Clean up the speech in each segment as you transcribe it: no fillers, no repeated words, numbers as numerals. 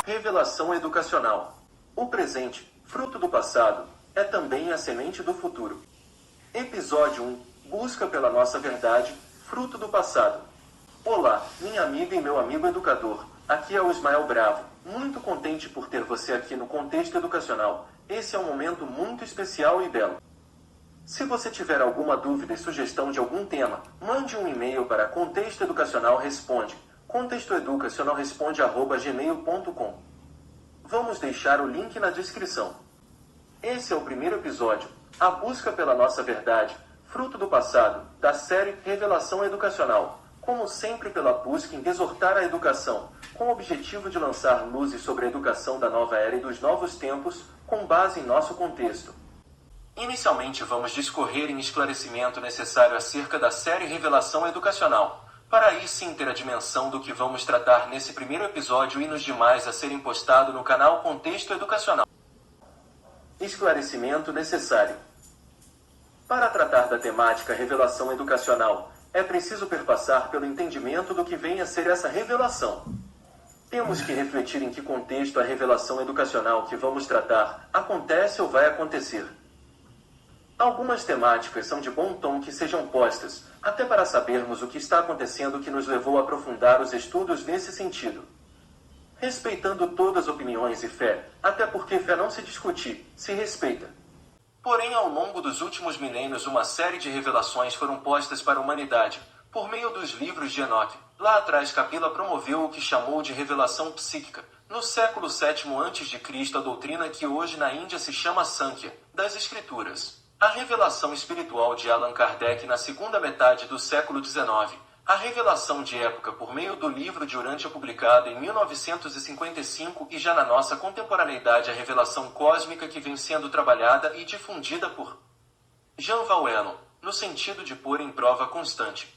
Revelação educacional. O presente, fruto do passado, é também a semente do futuro. Episódio 1. Busca pela nossa verdade, fruto do passado. Olá, minha amiga e meu amigo educador. Aqui é o Ismael Bravo. Muito contente por ter você aqui no Contexto Educacional. Esse é um momento muito especial e belo. Se você tiver alguma dúvida e sugestão de algum tema, mande um e-mail para contextoeducacionalresponde, contextoeducacionalresponde@gmail.com. Vamos deixar o link na descrição. Esse é o primeiro episódio, a busca pela nossa verdade, fruto do passado, da série Revelação Educacional, como sempre pela busca em exortar a educação, com o objetivo de lançar luzes sobre a educação da nova era e dos novos tempos, com base em nosso contexto. Inicialmente vamos discorrer em esclarecimento necessário acerca da série Revelação Educacional, para aí sim ter a dimensão do que vamos tratar nesse primeiro episódio e nos demais a serem postado no canal Contexto Educacional. Esclarecimento necessário. Para tratar da temática Revelação Educacional, é preciso perpassar pelo entendimento do que vem a ser essa revelação. Temos que refletir em que contexto a revelação educacional que vamos tratar acontece ou vai acontecer. Algumas temáticas são de bom tom que sejam postas, até para sabermos o que está acontecendo que nos levou a aprofundar os estudos nesse sentido. Respeitando todas as opiniões e fé, até porque fé não se discute, se respeita. Porém, ao longo dos últimos milênios, uma série de revelações foram postas para a humanidade, por meio dos livros de Enoque. Lá atrás, Kapila promoveu o que chamou de revelação psíquica. No século VII a.C., a doutrina que hoje na Índia se chama Sankhya, das Escrituras. A revelação espiritual de Allan Kardec na segunda metade do século XIX. A revelação de época por meio do livro de Urântia publicado em 1955 e já na nossa contemporaneidade a revelação cósmica que vem sendo trabalhada e difundida por Jean Valjean, no sentido de pôr em prova constante.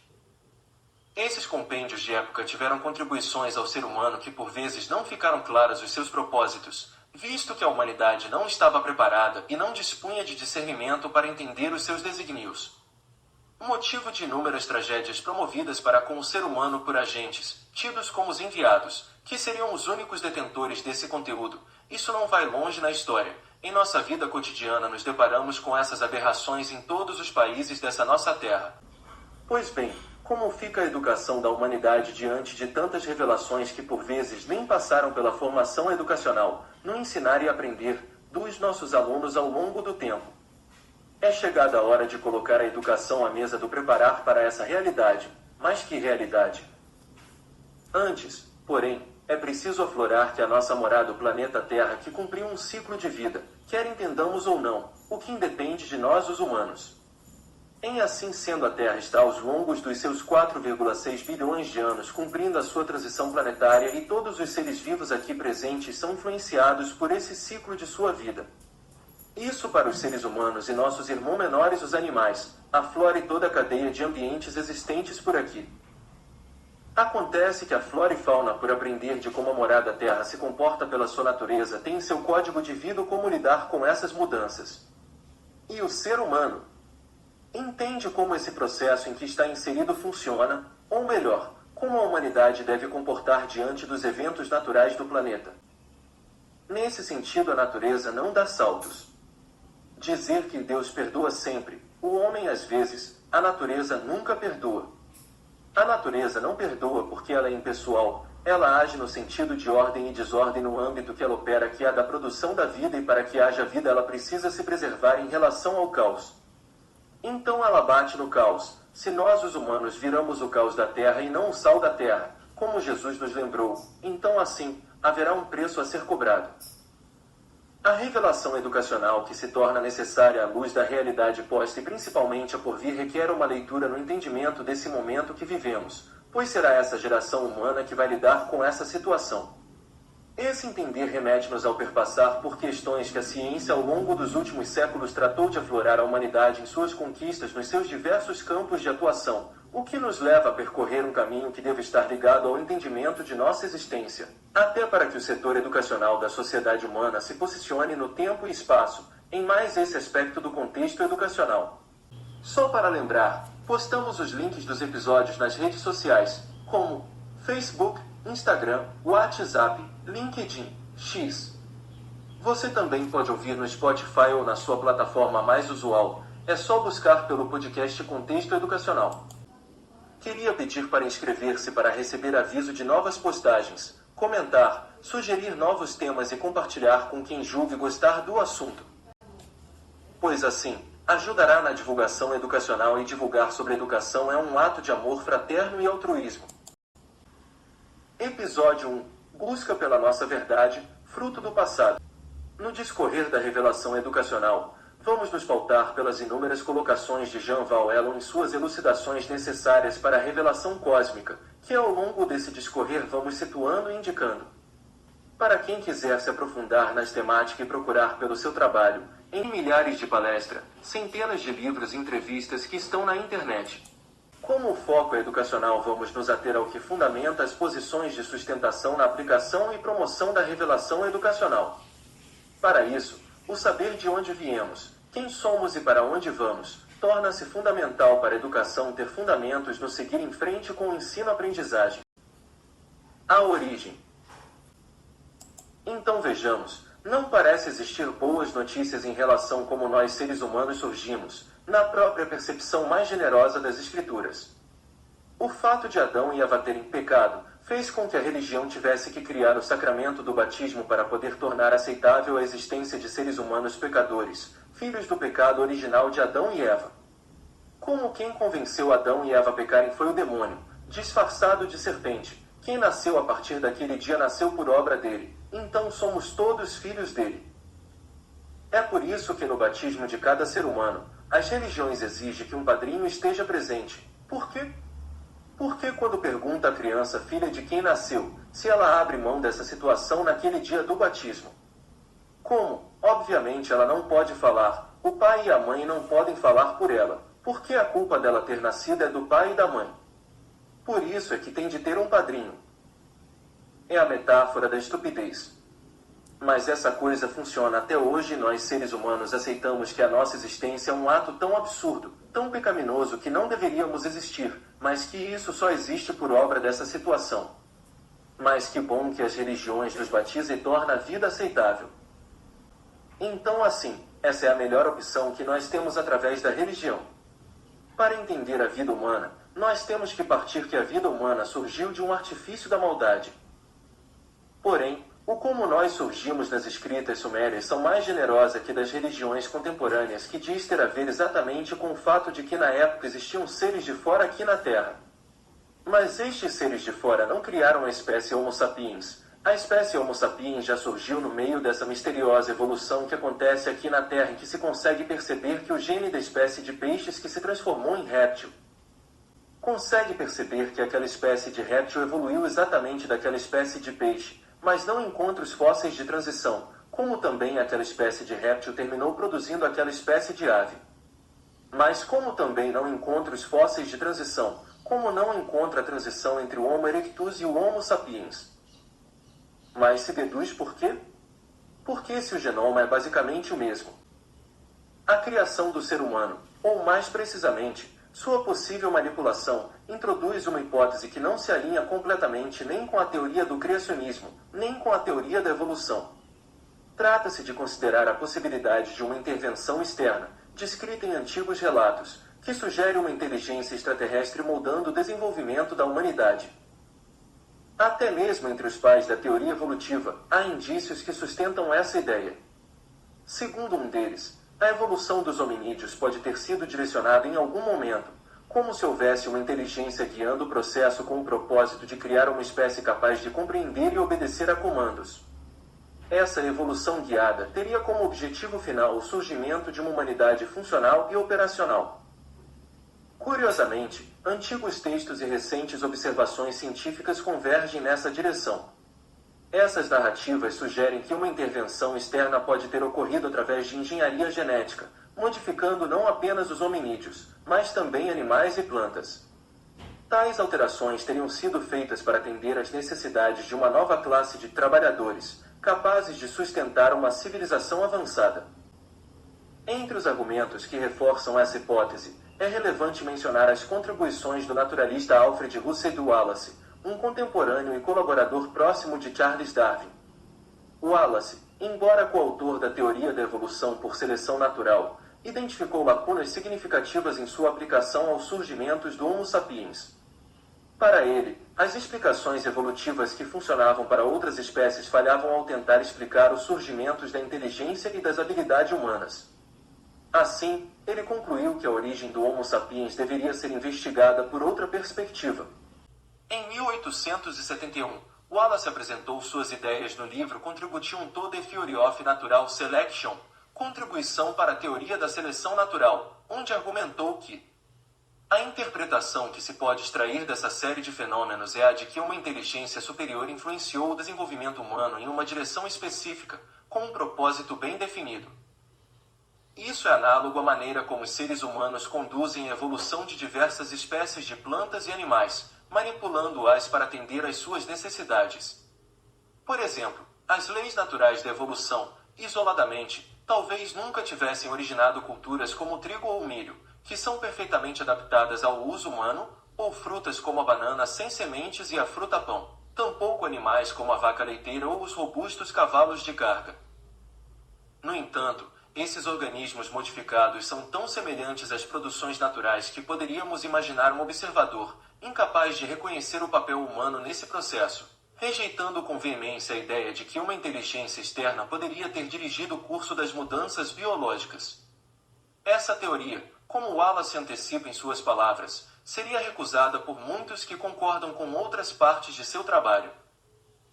Esses compêndios de época tiveram contribuições ao ser humano que por vezes não ficaram claras os seus propósitos, visto que a humanidade não estava preparada e não dispunha de discernimento para entender os seus desígnios. Motivo de inúmeras tragédias promovidas para com o ser humano por agentes, tidos como os enviados, que seriam os únicos detentores desse conteúdo. Isso não vai longe na história. Em nossa vida cotidiana nos deparamos com essas aberrações em todos os países dessa nossa terra. Pois bem, como fica a educação da humanidade diante de tantas revelações que por vezes nem passaram pela formação educacional, no ensinar e aprender, dos nossos alunos ao longo do tempo? É chegada a hora de colocar a educação à mesa do preparar para essa realidade. Mas que realidade? Antes, porém, é preciso aflorar que a nossa morada, o planeta Terra, que cumpriu um ciclo de vida, quer entendamos ou não, o que independe de nós os humanos. Em assim sendo, a Terra está aos longos dos seus 4,6 bilhões de anos cumprindo a sua transição planetária e todos os seres vivos aqui presentes são influenciados por esse ciclo de sua vida. Isso para os seres humanos e nossos irmãos menores, os animais, a flora e toda a cadeia de ambientes existentes por aqui. Acontece que a flora e fauna, por aprender de como a morada Terra se comporta pela sua natureza, tem em seu código de vida como lidar com essas mudanças. E o ser humano entende como esse processo em que está inserido funciona, ou melhor, como a humanidade deve comportar diante dos eventos naturais do planeta. Nesse sentido, a natureza não dá saltos. Dizer que Deus perdoa sempre, o homem às vezes, a natureza nunca perdoa. A natureza não perdoa porque ela é impessoal, ela age no sentido de ordem e desordem no âmbito que ela opera, que é a da produção da vida, e para que haja vida ela precisa se preservar em relação ao caos. Então ela bate no caos. Se nós os humanos viramos o caos da terra e não o sal da terra, como Jesus nos lembrou, então assim, haverá um preço a ser cobrado. A revelação educacional que se torna necessária à luz da realidade posta e principalmente a por vir requer uma leitura no entendimento desse momento que vivemos, pois será essa geração humana que vai lidar com essa situação. Esse entender remete-nos ao perpassar por questões que a ciência ao longo dos últimos séculos tratou de aflorar a humanidade em suas conquistas nos seus diversos campos de atuação, o que nos leva a percorrer um caminho que deve estar ligado ao entendimento de nossa existência, até para que o setor educacional da sociedade humana se posicione no tempo e espaço, em mais esse aspecto do contexto educacional. Só para lembrar, postamos os links dos episódios nas redes sociais, como Facebook, Instagram, WhatsApp, LinkedIn, X. Você também pode ouvir no Spotify ou na sua plataforma mais usual. É só buscar pelo podcast Contexto Educacional. Queria pedir para inscrever-se para receber aviso de novas postagens, comentar, sugerir novos temas e compartilhar com quem julgue gostar do assunto. Pois assim, ajudará na divulgação educacional, e divulgar sobre educação é um ato de amor fraterno e altruísmo. Episódio 1. Busca pela nossa verdade, fruto do passado. No discorrer da revelação educacional, vamos nos pautar pelas inúmeras colocações de Jean Valjean em suas elucidações necessárias para a revelação cósmica, que ao longo desse discorrer vamos situando e indicando. Para quem quiser se aprofundar nas temáticas e procurar pelo seu trabalho, em milhares de palestras, centenas de livros e entrevistas que estão na internet. Como o foco é educacional, vamos nos ater ao que fundamenta as posições de sustentação na aplicação e promoção da revelação educacional. Para isso, o saber de onde viemos, quem somos e para onde vamos, torna-se fundamental para a educação ter fundamentos no seguir em frente com o ensino-aprendizagem. A origem. Então vejamos, não parece existir boas notícias em relação a como nós seres humanos surgimos, na própria percepção mais generosa das Escrituras. O fato de Adão e Eva terem pecado fez com que a religião tivesse que criar o sacramento do batismo para poder tornar aceitável a existência de seres humanos pecadores, filhos do pecado original de Adão e Eva. Como quem convenceu Adão e Eva a pecarem foi o demônio, disfarçado de serpente. Quem nasceu a partir daquele dia nasceu por obra dele, então somos todos filhos dele. É por isso que no batismo de cada ser humano, as religiões exigem que um padrinho esteja presente. Por quê? Porque quando pergunta à criança filha de quem nasceu, se ela abre mão dessa situação naquele dia do batismo. Como, obviamente, ela não pode falar, o pai e a mãe não podem falar por ela, porque a culpa dela ter nascido é do pai e da mãe. Por isso é que tem de ter um padrinho. É a metáfora da estupidez. Mas essa coisa funciona até hoje e nós seres humanos aceitamos que a nossa existência é um ato tão absurdo, tão pecaminoso que não deveríamos existir, mas que isso só existe por obra dessa situação. Mas que bom que as religiões nos batizam e tornam a vida aceitável. Então assim, essa é a melhor opção que nós temos através da religião. Para entender a vida humana, nós temos que partir que a vida humana surgiu de um artifício da maldade. Porém, o como nós surgimos nas escritas sumérias são mais generosas que das religiões contemporâneas, que diz ter a ver exatamente com o fato de que na época existiam seres de fora aqui na Terra. Mas estes seres de fora não criaram a espécie Homo sapiens. A espécie Homo sapiens já surgiu no meio dessa misteriosa evolução que acontece aqui na Terra, em que se consegue perceber que o gene da espécie de peixes que se transformou em réptil. Consegue perceber que aquela espécie de réptil evoluiu exatamente daquela espécie de peixe, mas não encontra os fósseis de transição, como também aquela espécie de réptil terminou produzindo aquela espécie de ave. Mas como também não encontra os fósseis de transição, como não encontra a transição entre o Homo erectus e o Homo sapiens. Mas se deduz por quê? Porque se o genoma é basicamente o mesmo. A criação do ser humano, ou mais precisamente, sua possível manipulação, introduz uma hipótese que não se alinha completamente nem com a teoria do criacionismo, nem com a teoria da evolução. Trata-se de considerar a possibilidade de uma intervenção externa, descrita em antigos relatos, que sugere uma inteligência extraterrestre moldando o desenvolvimento da humanidade. Até mesmo entre os pais da teoria evolutiva, há indícios que sustentam essa ideia. Segundo um deles, a evolução dos hominídeos pode ter sido direcionada em algum momento, como se houvesse uma inteligência guiando o processo com o propósito de criar uma espécie capaz de compreender e obedecer a comandos. Essa evolução guiada teria como objetivo final o surgimento de uma humanidade funcional e operacional. Curiosamente, antigos textos e recentes observações científicas convergem nessa direção. Essas narrativas sugerem que uma intervenção externa pode ter ocorrido através de engenharia genética, modificando não apenas os hominídeos, mas também animais e plantas. Tais alterações teriam sido feitas para atender às necessidades de uma nova classe de trabalhadores, capazes de sustentar uma civilização avançada. Entre os argumentos que reforçam essa hipótese, é relevante mencionar as contribuições do naturalista Alfred Russel Wallace, um contemporâneo e colaborador próximo de Charles Darwin. Wallace, embora coautor da teoria da evolução por seleção natural, identificou lacunas significativas em sua aplicação aos surgimentos do Homo sapiens. Para ele, as explicações evolutivas que funcionavam para outras espécies falhavam ao tentar explicar os surgimentos da inteligência e das habilidades humanas. Assim, ele concluiu que a origem do Homo sapiens deveria ser investigada por outra perspectiva. Em 1871, Wallace apresentou suas ideias no livro Contribution to the Theory of Natural Selection, Contribuição para a Teoria da Seleção Natural, onde argumentou que a interpretação que se pode extrair dessa série de fenômenos é a de que uma inteligência superior influenciou o desenvolvimento humano em uma direção específica, com um propósito bem definido. Isso é análogo à maneira como os seres humanos conduzem a evolução de diversas espécies de plantas e animais, manipulando-as para atender às suas necessidades. Por exemplo, as leis naturais da evolução, isoladamente, talvez nunca tivessem originado culturas como o trigo ou o milho, que são perfeitamente adaptadas ao uso humano, ou frutas como a banana sem sementes e a fruta-pão, tampouco animais como a vaca leiteira ou os robustos cavalos de carga. No entanto, esses organismos modificados são tão semelhantes às produções naturais que poderíamos imaginar um observador, incapaz de reconhecer o papel humano nesse processo, rejeitando com veemência a ideia de que uma inteligência externa poderia ter dirigido o curso das mudanças biológicas. Essa teoria, como Wallace antecipa em suas palavras, seria recusada por muitos que concordam com outras partes de seu trabalho.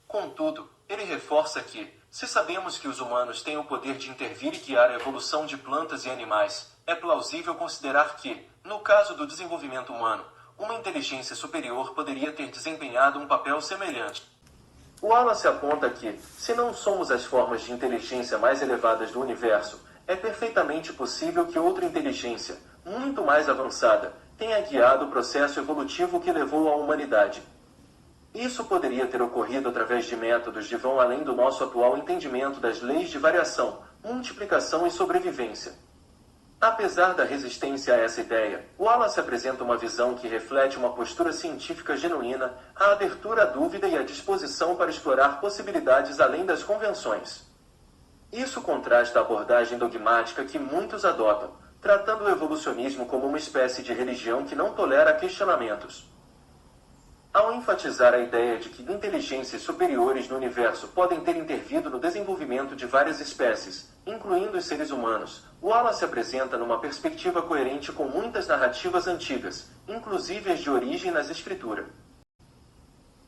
Contudo, ele reforça que, se sabemos que os humanos têm o poder de intervir e guiar a evolução de plantas e animais, é plausível considerar que, no caso do desenvolvimento humano, uma inteligência superior poderia ter desempenhado um papel semelhante. Wallace aponta que, se não somos as formas de inteligência mais elevadas do universo, é perfeitamente possível que outra inteligência, muito mais avançada, tenha guiado o processo evolutivo que levou à humanidade. Isso poderia ter ocorrido através de métodos de vão além do nosso atual entendimento das leis de variação, multiplicação e sobrevivência. Apesar da resistência a essa ideia, Wallace apresenta uma visão que reflete uma postura científica genuína, a abertura à dúvida e a disposição para explorar possibilidades além das convenções. Isso contrasta a abordagem dogmática que muitos adotam, tratando o evolucionismo como uma espécie de religião que não tolera questionamentos. Ao enfatizar a ideia de que inteligências superiores no universo podem ter intervido no desenvolvimento de várias espécies, incluindo os seres humanos, Wallace apresenta numa perspectiva coerente com muitas narrativas antigas, inclusive as de origem nas Escrituras.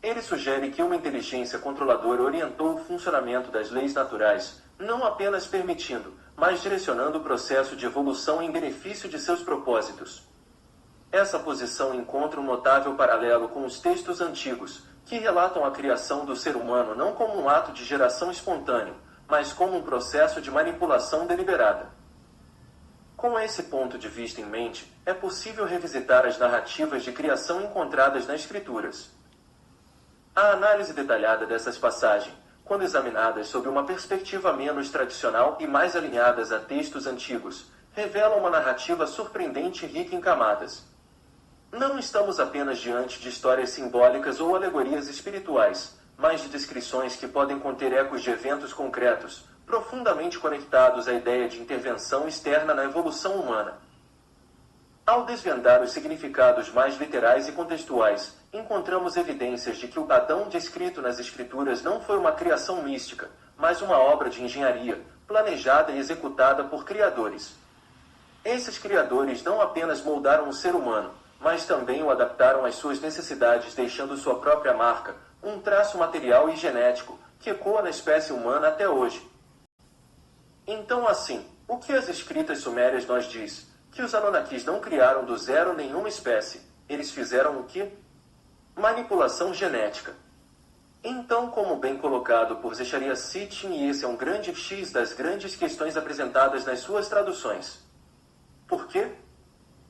Ele sugere que uma inteligência controladora orientou o funcionamento das leis naturais, não apenas permitindo, mas direcionando o processo de evolução em benefício de seus propósitos. Essa posição encontra um notável paralelo com os textos antigos, que relatam a criação do ser humano não como um ato de geração espontâneo, mas como um processo de manipulação deliberada. Com esse ponto de vista em mente, é possível revisitar as narrativas de criação encontradas nas Escrituras. A análise detalhada dessas passagens, quando examinadas sob uma perspectiva menos tradicional e mais alinhadas a textos antigos, revela uma narrativa surpreendente e rica em camadas. Não estamos apenas diante de histórias simbólicas ou alegorias espirituais, mas de descrições que podem conter ecos de eventos concretos, profundamente conectados à ideia de intervenção externa na evolução humana. Ao desvendar os significados mais literais e contextuais, encontramos evidências de que o Adão descrito nas Escrituras não foi uma criação mística, mas uma obra de engenharia, planejada e executada por criadores. Esses criadores não apenas moldaram o ser humano, mas também o adaptaram às suas necessidades, deixando sua própria marca, um traço material e genético, que ecoa na espécie humana até hoje. Então, assim, o que as escritas sumérias nos diz? Que os Anunnakis não criaram do zero nenhuma espécie. Eles fizeram o quê? Manipulação genética. Então, como bem colocado por Zecharia Sitchin, e esse é um grande X das grandes questões apresentadas nas suas traduções. Por quê?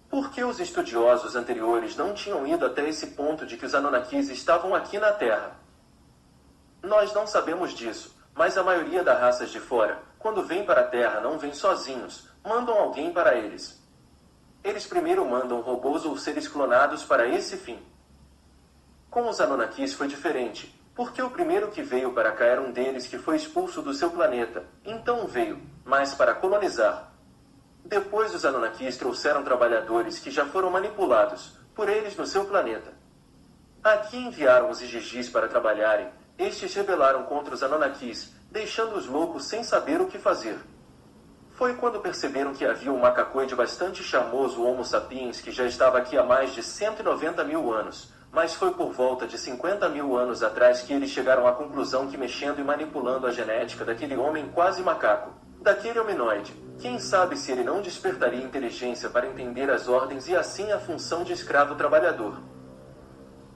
Porque os estudiosos anteriores não tinham ido até esse ponto de que os Anunnakis estavam aqui na Terra. Nós não sabemos disso, mas a maioria das raças de fora, quando vem para a Terra, não vem sozinhos, mandam alguém para eles. Eles primeiro mandam robôs ou seres clonados para esse fim. Com os Anunnakis foi diferente, porque o primeiro que veio para cá era um deles que foi expulso do seu planeta, então veio, mas para colonizar. Depois os Anunnakis trouxeram trabalhadores que já foram manipulados por eles no seu planeta. Aqui enviaram os Igigis para trabalharem. Estes rebelaram contra os Anunnakis, deixando-os loucos sem saber o que fazer. Foi quando perceberam que havia um macacoide bastante charmoso Homo sapiens que já estava aqui há mais de 190 mil anos, mas foi por volta de 50 mil anos atrás que eles chegaram à conclusão que mexendo e manipulando a genética daquele homem quase macaco, daquele hominoide, quem sabe se ele não despertaria inteligência para entender as ordens e assim a função de escravo trabalhador.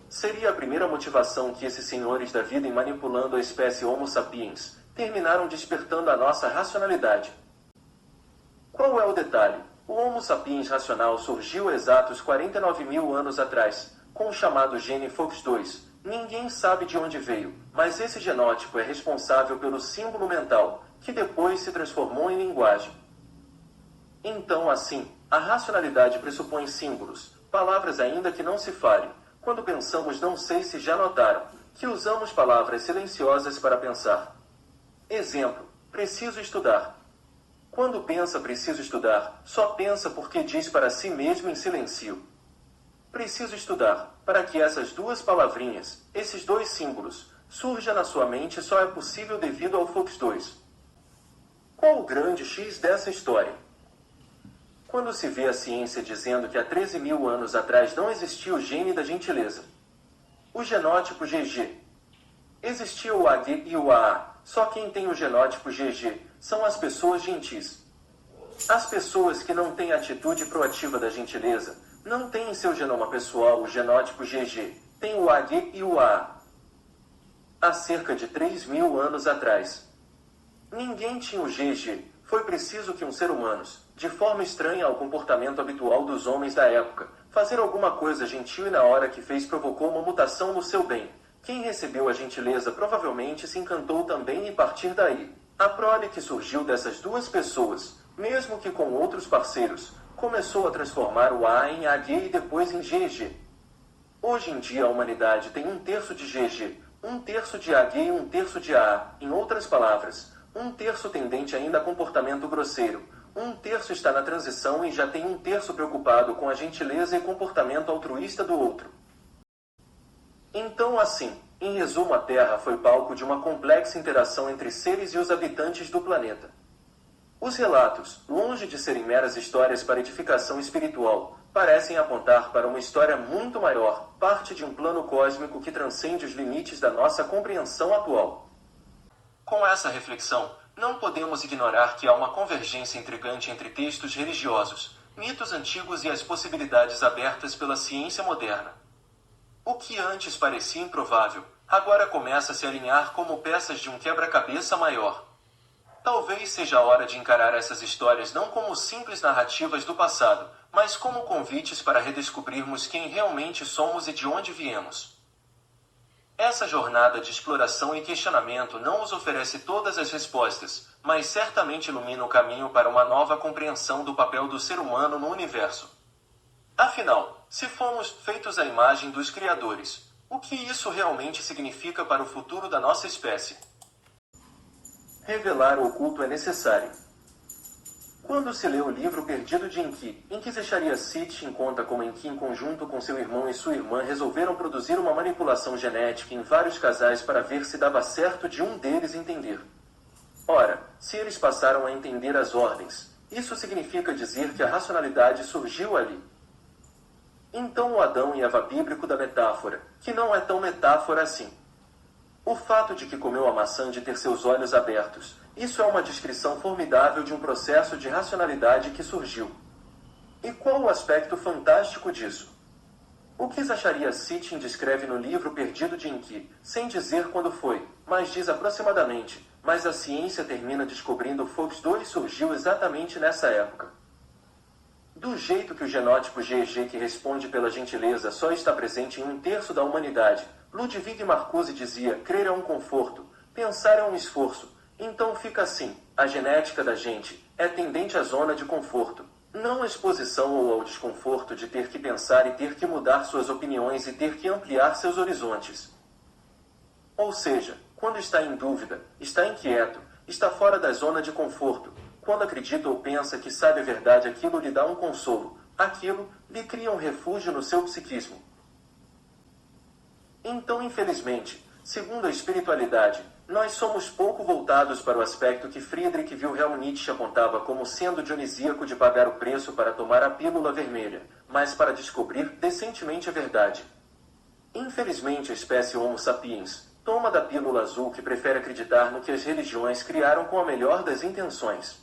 Seria a primeira motivação que esses senhores da vida em manipulando a espécie Homo sapiens, terminaram despertando a nossa racionalidade. Qual é o detalhe? O Homo sapiens racional surgiu exatos 49 mil anos atrás, com o chamado gene FOX2. Ninguém sabe de onde veio, mas esse genótipo é responsável pelo símbolo mental, que depois se transformou em linguagem. Então, assim, a racionalidade pressupõe símbolos, palavras ainda que não se falem. Quando pensamos, não sei se já notaram, que usamos palavras silenciosas para pensar. Exemplo, preciso estudar. Quando pensa preciso estudar, só pensa porque diz para si mesmo em silêncio. Preciso estudar, para que essas duas palavrinhas, esses dois símbolos, surjam na sua mente só é possível devido ao FOX2. Qual o grande X dessa história? Quando se vê a ciência dizendo que há 13 mil anos atrás não existia o gene da gentileza, o genótipo GG. Existia o AG e o AA, só quem tem o genótipo GG são as pessoas gentis. As pessoas que não têm a atitude proativa da gentileza, não têm em seu genoma pessoal o genótipo GG, têm o AG e o AA. Há cerca de 3 mil anos atrás, ninguém tinha o GG, foi preciso que um ser humano, de forma estranha ao comportamento habitual dos homens da época, fazer alguma coisa gentil e na hora que fez provocou uma mutação no seu bem. Quem recebeu a gentileza provavelmente se encantou também e partir daí. A prole que surgiu dessas duas pessoas, mesmo que com outros parceiros, começou a transformar o A em AG e depois em GG. Hoje em dia a humanidade tem 1/3 de GG, 1/3 de AG e 1/3 de AA, em outras palavras, 1/3 tendente ainda a comportamento grosseiro, 1/3 está na transição e já tem 1/3 preocupado com a gentileza e comportamento altruísta do outro. Então assim, em resumo, a Terra foi palco de uma complexa interação entre seres e os habitantes do planeta. Os relatos, longe de serem meras histórias para edificação espiritual, parecem apontar para uma história muito maior, parte de um plano cósmico que transcende os limites da nossa compreensão atual. Com essa reflexão, não podemos ignorar que há uma convergência intrigante entre textos religiosos, mitos antigos e as possibilidades abertas pela ciência moderna. O que antes parecia improvável, agora começa a se alinhar como peças de um quebra-cabeça maior. Talvez seja a hora de encarar essas histórias não como simples narrativas do passado, mas como convites para redescobrirmos quem realmente somos e de onde viemos. Essa jornada de exploração e questionamento não nos oferece todas as respostas, mas certamente ilumina o caminho para uma nova compreensão do papel do ser humano no universo. Afinal, se fomos feitos à imagem dos criadores, o que isso realmente significa para o futuro da nossa espécie? Revelar o oculto é necessário. Quando se lê o livro Perdido de Enki, Inquisicharia Sitchin conta como Enki, em conjunto com seu irmão e sua irmã, resolveram produzir uma manipulação genética em vários casais para ver se dava certo de um deles entender. Ora, se eles passaram a entender as ordens, isso significa dizer que a racionalidade surgiu ali. Então o Adão e Eva bíblico da metáfora, que não é tão metáfora assim. O fato de que comeu a maçã de ter seus olhos abertos, isso é uma descrição formidável de um processo de racionalidade que surgiu. E qual o aspecto fantástico disso? O que Zacharia Sitchin descreve no livro Perdido de Enki, sem dizer quando foi, mas diz aproximadamente, mas a ciência termina descobrindo que o FOX2 surgiu exatamente nessa época. Do jeito que o genótipo GG que responde pela gentileza só está presente em 1/3 da humanidade, Ludwig Marcuse dizia, crer é um conforto, pensar é um esforço, então fica assim, a genética da gente é tendente à zona de conforto. Não à exposição ou ao desconforto de ter que pensar e ter que mudar suas opiniões e ter que ampliar seus horizontes. Ou seja, quando está em dúvida, está inquieto, está fora da zona de conforto, quando acredita ou pensa que sabe a verdade, aquilo lhe dá um consolo, aquilo lhe cria um refúgio no seu psiquismo. Então, infelizmente, segundo a espiritualidade, nós somos pouco voltados para o aspecto que Friedrich Wilhelm Nietzsche apontava como sendo dionisíaco de pagar o preço para tomar a pílula vermelha, mas para descobrir decentemente a verdade. Infelizmente, a espécie Homo sapiens toma da pílula azul, que prefere acreditar no que as religiões criaram com a melhor das intenções.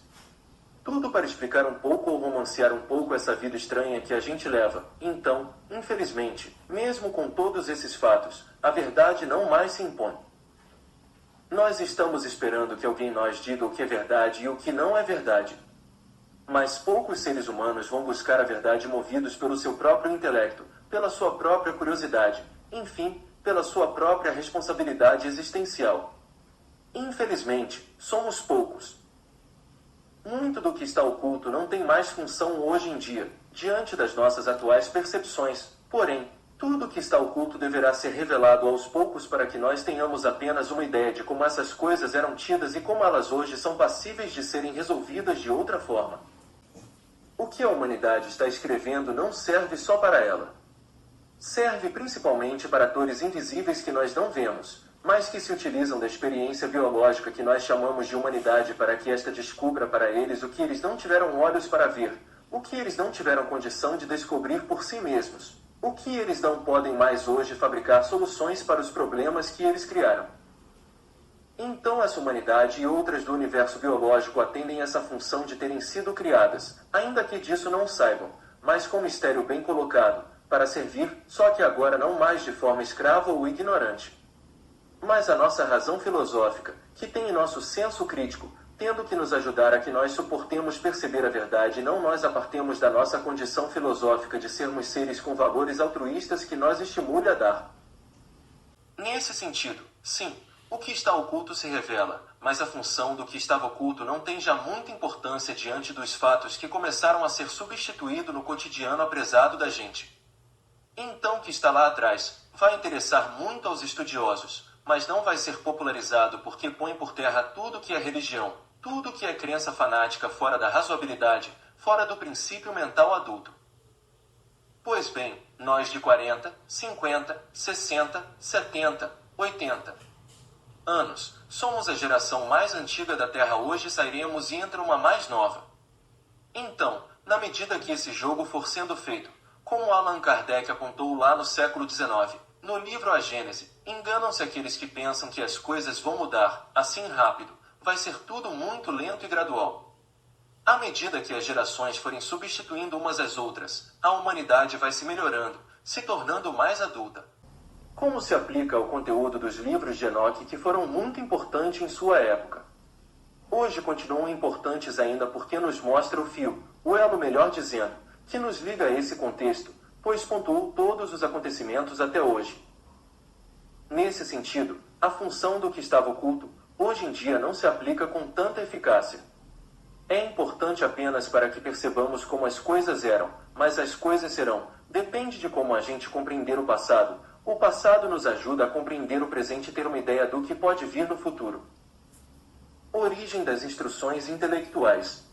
Tudo para explicar um pouco ou romancear um pouco essa vida estranha que a gente leva. Então, infelizmente, mesmo com todos esses fatos, a verdade não mais se impõe. Nós estamos esperando que alguém nos diga o que é verdade e o que não é verdade. Mas poucos seres humanos vão buscar a verdade movidos pelo seu próprio intelecto, pela sua própria curiosidade, enfim, pela sua própria responsabilidade existencial. Infelizmente, somos poucos. Muito do que está oculto não tem mais função hoje em dia, diante das nossas atuais percepções. Porém, tudo o que está oculto deverá ser revelado aos poucos para que nós tenhamos apenas uma ideia de como essas coisas eram tidas e como elas hoje são passíveis de serem resolvidas de outra forma. O que a humanidade está escrevendo não serve só para ela. Serve principalmente para atores invisíveis que nós não vemos, mas que se utilizam da experiência biológica que nós chamamos de humanidade para que esta descubra para eles o que eles não tiveram olhos para ver, o que eles não tiveram condição de descobrir por si mesmos, o que eles não podem mais hoje fabricar soluções para os problemas que eles criaram. Então essa humanidade e outras do universo biológico atendem essa função de terem sido criadas, ainda que disso não saibam, mas com mistério bem colocado, para servir, só que agora não mais de forma escrava ou ignorante. Mas a nossa razão filosófica, que tem em nosso senso crítico, tendo que nos ajudar a que nós suportemos perceber a verdade e não nós apartemos da nossa condição filosófica de sermos seres com valores altruístas que nos estimule a dar. Nesse sentido, sim, o que está oculto se revela, mas a função do que estava oculto não tem já muita importância diante dos fatos que começaram a ser substituídos no cotidiano apressado da gente. Então o que está lá atrás vai interessar muito aos estudiosos, mas não vai ser popularizado porque põe por terra tudo que é religião, tudo que é crença fanática fora da razoabilidade, fora do princípio mental adulto. Pois bem, nós de 40, 50, 60, 70, 80 anos, somos a geração mais antiga da Terra. Hoje sairemos e entra uma mais nova. Então, na medida que esse jogo for sendo feito, como Allan Kardec apontou lá no século XIX, no livro A Gênese, enganam-se aqueles que pensam que as coisas vão mudar, assim rápido, vai ser tudo muito lento e gradual. À medida que as gerações forem substituindo umas às outras, a humanidade vai se melhorando, se tornando mais adulta. Como se aplica ao conteúdo dos livros de Enoque, que foram muito importantes em sua época. Hoje continuam importantes ainda porque nos mostra o fio, o elo melhor dizendo, que nos liga a esse contexto, pois pontuou todos os acontecimentos até hoje. Nesse sentido, a função do que estava oculto, hoje em dia não se aplica com tanta eficácia. É importante apenas para que percebamos como as coisas eram, mas as coisas serão, depende de como a gente compreender o passado. O passado nos ajuda a compreender o presente e ter uma ideia do que pode vir no futuro. Origem das instruções intelectuais.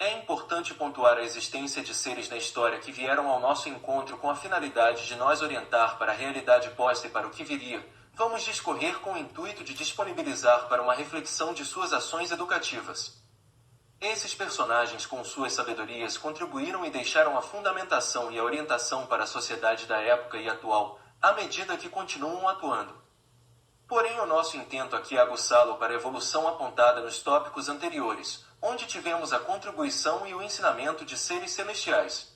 É importante pontuar a existência de seres na história que vieram ao nosso encontro com a finalidade de nos orientar para a realidade posta e para o que viria. Vamos discorrer com o intuito de disponibilizar para uma reflexão de suas ações educativas. Esses personagens com suas sabedorias contribuíram e deixaram a fundamentação e a orientação para a sociedade da época e atual, à medida que continuam atuando. Porém, o nosso intento aqui é aguçá-lo para a evolução apontada nos tópicos anteriores, onde tivemos a contribuição e o ensinamento de seres celestiais.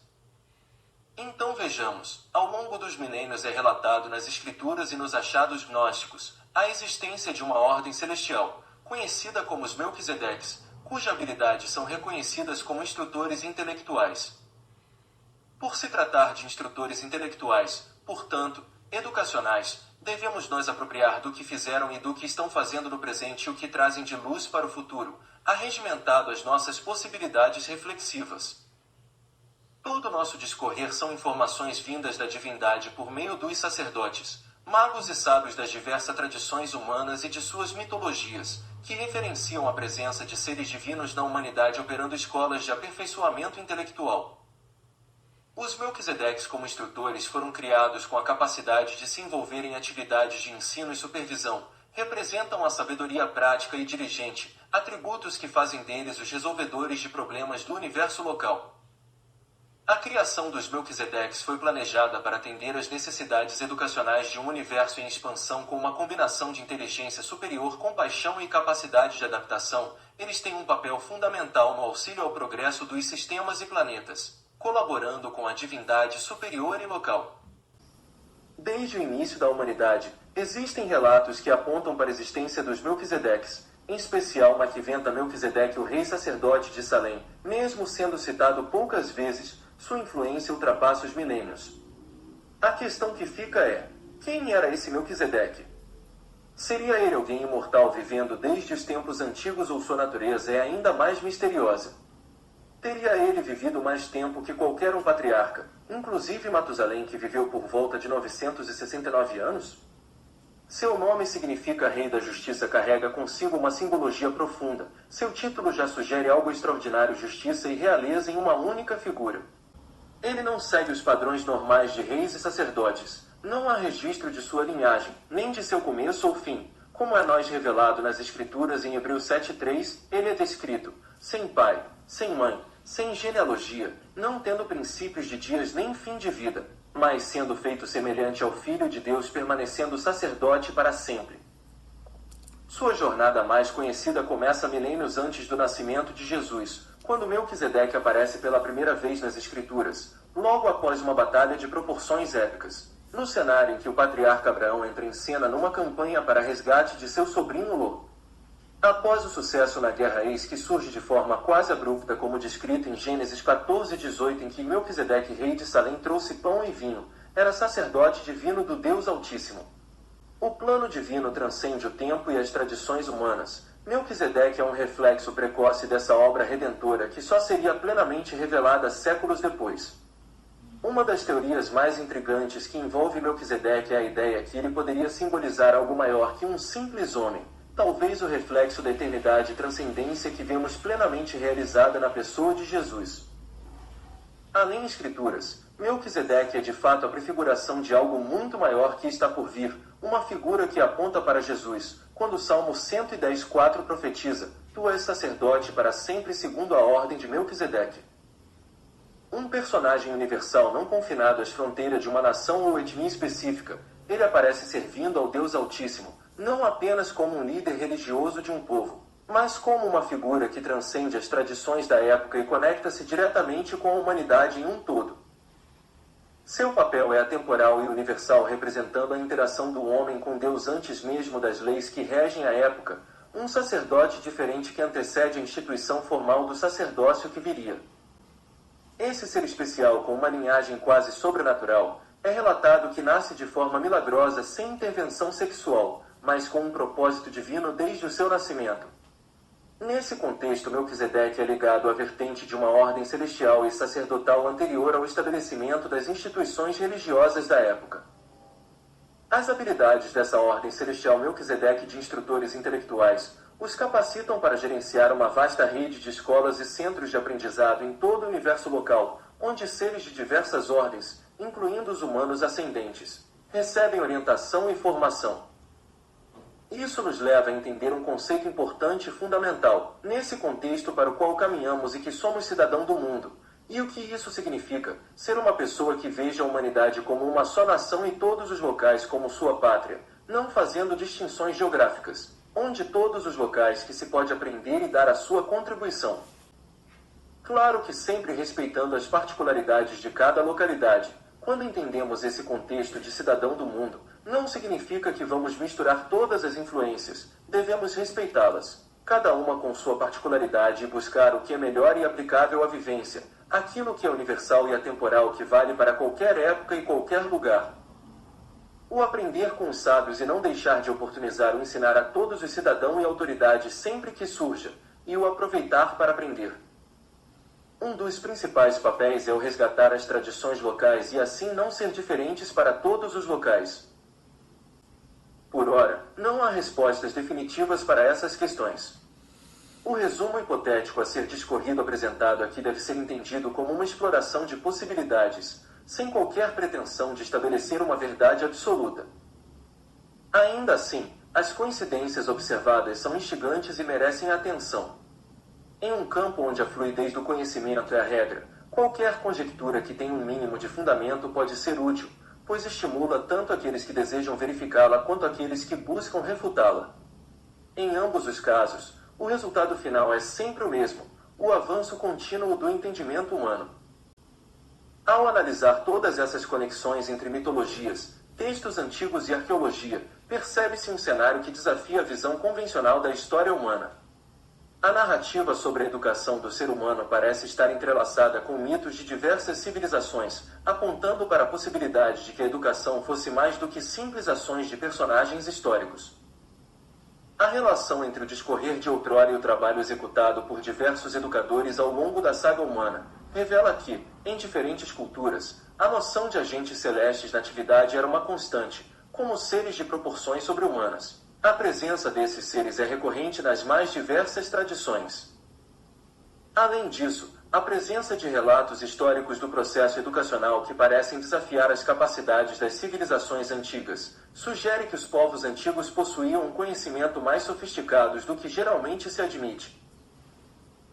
Então vejamos, ao longo dos milênios é relatado nas escrituras e nos achados gnósticos, a existência de uma ordem celestial, conhecida como os Melquisedeques, cuja habilidades são reconhecidas como instrutores intelectuais. Por se tratar de instrutores intelectuais, portanto, educacionais, devemos nos apropriar do que fizeram e do que estão fazendo no presente e o que trazem de luz para o futuro, arregimentado às nossas possibilidades reflexivas. Todo nosso discorrer são informações vindas da divindade por meio dos sacerdotes, magos e sábios das diversas tradições humanas e de suas mitologias, que referenciam a presença de seres divinos na humanidade operando escolas de aperfeiçoamento intelectual. Os Melquisedeques como instrutores foram criados com a capacidade de se envolver em atividades de ensino e supervisão, representam a sabedoria prática e dirigente, atributos que fazem deles os resolvedores de problemas do universo local. A criação dos Melquisedeques foi planejada para atender às necessidades educacionais de um universo em expansão com uma combinação de inteligência superior, compaixão e capacidade de adaptação. Eles têm um papel fundamental no auxílio ao progresso dos sistemas e planetas, colaborando com a divindade superior e local. Desde o início da humanidade, existem relatos que apontam para a existência dos Melquisedeques, em especial Maquiventa Melquisedeque, o rei sacerdote de Salém. Mesmo sendo citado poucas vezes, sua influência ultrapassa os milênios. A questão que fica é: quem era esse Melquisedeque? Seria ele alguém imortal vivendo desde os tempos antigos ou sua natureza é ainda mais misteriosa? Teria ele vivido mais tempo que qualquer um patriarca, inclusive Matusalém, que viveu por volta de 969 anos? Seu nome significa Rei da Justiça, carrega consigo uma simbologia profunda. Seu título já sugere algo extraordinário: justiça e realeza em uma única figura. Ele não segue os padrões normais de reis e sacerdotes. Não há registro de sua linhagem, nem de seu começo ou fim. Como é nós revelado nas Escrituras em Hebreus 7:3, ele é descrito sem pai, sem mãe, sem genealogia, não tendo princípios de dias nem fim de vida, mas sendo feito semelhante ao Filho de Deus, permanecendo sacerdote para sempre. Sua jornada mais conhecida começa milênios antes do nascimento de Jesus, quando Melquisedeque aparece pela primeira vez nas Escrituras, logo após uma batalha de proporções épicas, no cenário em que o patriarca Abraão entra em cena numa campanha para resgate de seu sobrinho Ló. Após o sucesso na guerra, eis que surge de forma quase abrupta, como descrito em Gênesis 14:18, em que Melquisedeque, rei de Salém, trouxe pão e vinho, era sacerdote divino do Deus Altíssimo. O plano divino transcende o tempo e as tradições humanas. Melquisedeque é um reflexo precoce dessa obra redentora que só seria plenamente revelada séculos depois. Uma das teorias mais intrigantes que envolve Melquisedeque é a ideia que ele poderia simbolizar algo maior que um simples homem, talvez o reflexo da eternidade e transcendência que vemos plenamente realizada na pessoa de Jesus. Além das Escrituras, Melquisedeque é de fato a prefiguração de algo muito maior que está por vir, uma figura que aponta para Jesus, quando o Salmo 110:4 profetiza: Tu és sacerdote para sempre segundo a ordem de Melquisedeque. Um personagem universal não confinado às fronteiras de uma nação ou etnia específica, ele aparece servindo ao Deus Altíssimo, não apenas como um líder religioso de um povo, mas como uma figura que transcende as tradições da época e conecta-se diretamente com a humanidade em um todo. Seu papel é atemporal e universal, representando a interação do homem com Deus antes mesmo das leis que regem a época, um sacerdote diferente que antecede a instituição formal do sacerdócio que viria. Esse ser especial, com uma linhagem quase sobrenatural, é relatado que nasce de forma milagrosa sem intervenção sexual, mas com um propósito divino desde o seu nascimento. Nesse contexto, Melquisedeque é ligado à vertente de uma ordem celestial e sacerdotal anterior ao estabelecimento das instituições religiosas da época. As habilidades dessa ordem celestial Melquisedeque de instrutores intelectuais os capacitam para gerenciar uma vasta rede de escolas e centros de aprendizado em todo o universo local, onde seres de diversas ordens, incluindo os humanos ascendentes, recebem orientação e formação. Isso nos leva a entender um conceito importante e fundamental, nesse contexto para o qual caminhamos e que somos cidadão do mundo. E o que isso significa? Ser uma pessoa que veja a humanidade como uma só nação e todos os locais como sua pátria, não fazendo distinções geográficas, onde todos os locais que se pode aprender e dar a sua contribuição. Claro que sempre respeitando as particularidades de cada localidade. Quando entendemos esse contexto de cidadão do mundo, não significa que vamos misturar todas as influências, devemos respeitá-las, cada uma com sua particularidade, e buscar o que é melhor e aplicável à vivência, aquilo que é universal e atemporal, que vale para qualquer época e qualquer lugar. O aprender com os sábios e não deixar de oportunizar o ensinar a todos os cidadãos e autoridades sempre que surja, e o aproveitar para aprender. Um dos principais papéis é o resgatar as tradições locais e assim não ser diferentes para todos os locais. Por ora, não há respostas definitivas para essas questões. O resumo hipotético a ser discorrido apresentado aqui deve ser entendido como uma exploração de possibilidades, sem qualquer pretensão de estabelecer uma verdade absoluta. Ainda assim, as coincidências observadas são instigantes e merecem atenção. Em um campo onde a fluidez do conhecimento é a regra, qualquer conjectura que tenha um mínimo de fundamento pode ser útil, pois estimula tanto aqueles que desejam verificá-la quanto aqueles que buscam refutá-la. Em ambos os casos, o resultado final é sempre o mesmo: o avanço contínuo do entendimento humano. Ao analisar todas essas conexões entre mitologias, textos antigos e arqueologia, percebe-se um cenário que desafia a visão convencional da história humana. A narrativa sobre a educação do ser humano parece estar entrelaçada com mitos de diversas civilizações, apontando para a possibilidade de que a educação fosse mais do que simples ações de personagens históricos. A relação entre o discorrer de outrora e o trabalho executado por diversos educadores ao longo da saga humana revela que, em diferentes culturas, a noção de agentes celestes na atividade era uma constante, como seres de proporções sobre-humanas. A presença desses seres é recorrente nas mais diversas tradições. Além disso, a presença de relatos históricos do processo educacional que parecem desafiar as capacidades das civilizações antigas, sugere que os povos antigos possuíam um conhecimento mais sofisticado do que geralmente se admite.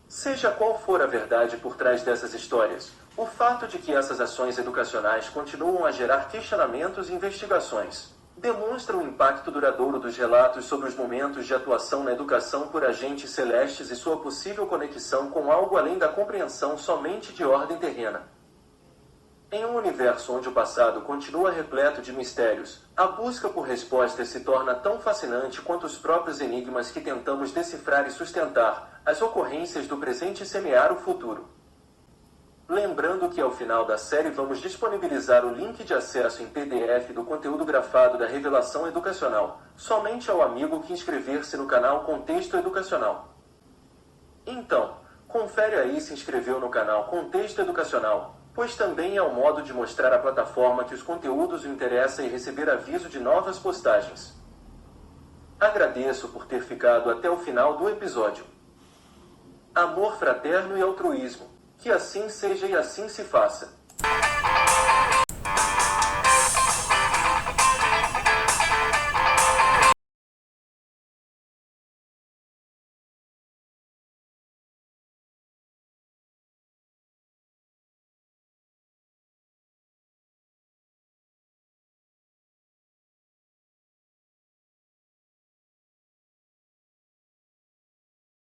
Seja qual for a verdade por trás dessas histórias, o fato de que essas ações educacionais continuam a gerar questionamentos e investigações demonstra o impacto duradouro dos relatos sobre os momentos de atuação na educação por agentes celestes e sua possível conexão com algo além da compreensão somente de ordem terrena. Em um universo onde o passado continua repleto de mistérios, a busca por respostas se torna tão fascinante quanto os próprios enigmas que tentamos decifrar e sustentar, as ocorrências do presente e semear o futuro. Lembrando que ao final da série vamos disponibilizar o link de acesso em PDF do conteúdo grafado da Revelação Educacional, somente ao amigo que inscrever-se no canal Contexto Educacional. Então, confere aí se inscreveu no canal Contexto Educacional, pois também é um modo de mostrar à plataforma que os conteúdos o interessam e receber aviso de novas postagens. Agradeço por ter ficado até o final do episódio. Amor fraterno e altruísmo. Que assim seja e assim se faça.